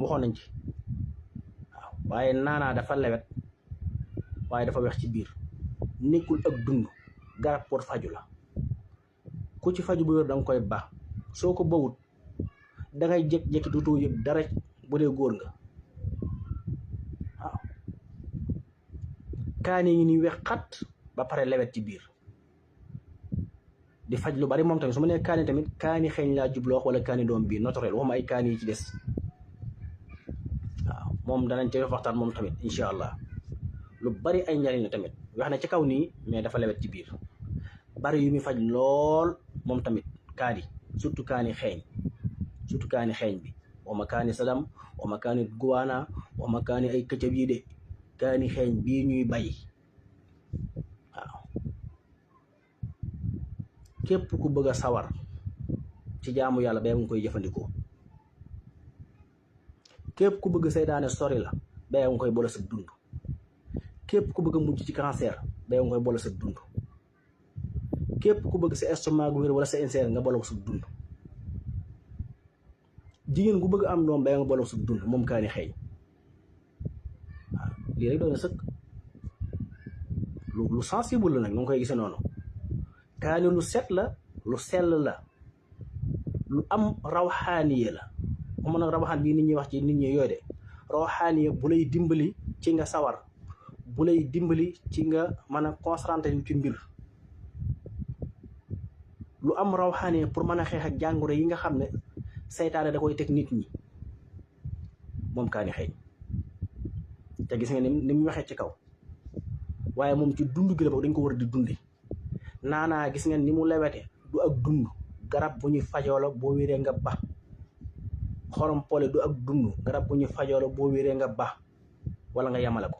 waxoon nañ ci waaw waaye naanaa dafa lewet waaye dafa weex ci biir nekkul ak dund garab pour faju la ku ci faju bu wér da nga koy baax soo ko bawut da ngay jékki-jékki dootoo yëg dara bu dee góor nga waaw kaani yi ni weex xat ba pare lewet ci biir di faj lu bari moom tamit su ma nee kaani tamit kaani xeeñ laa jubloo wala kaani doom bii naturel waxuma ay kaani yi ci des waaw moom danañ ci waxtaan moom tamit incha allah lu bari ay njariñ la tamit wax na ci kaw nii mais dafa lewet ci biir bari yu muy faj lool moom tamit kaani surtout kaani xeeñ bi waxuma kaani sadam waxuma kaani guwaana waxuma kaani ay këccëb yi de kaani xeeñ bii ñuy bay waaw képp ku bëgg a sawar ci jaamu yàlla ba nga koy jëfandikoo képp ku bëgg seytaane sori la ba nga koy boole sa dund képp ku bëgg a mucc ci cancer ba nga koy boole sa dund képp ku bëgg sa estomac wér wala sa ulcère nga boole ko sa dund jigéen ku bëgg am doom ba nga boole ko sa dund moom kaani xeeñ waaw lii rek doon na sëkk lu sensible la nag nu nga koy gisee noonu kaani lu set la lu sell la lu am rawxaaniye la xam nag rawxaan bii nit ñi wax ci nit ñi yooyu de rawxaaniye bu lay dimbali ci nga sawar bu lay dimbali ci nga mën a concentré ci mbir lu am rawxaaniye pour mën a xeex ak jàngoro yi nga xam ne seytaane da koy teg nit ñi moom kaani xeeñ te gis nga ni mu waxee ci kaw waaye moom ci dund gi la bokk dañ ko war a di dundi naanaa gis ngeen ni mu lewete du ak dund garab bu ñu fajoo la boo wéree nga ba xorom pole du ak dund garab bu ñu fajoo la boo wéree nga ba wala nga yamale ko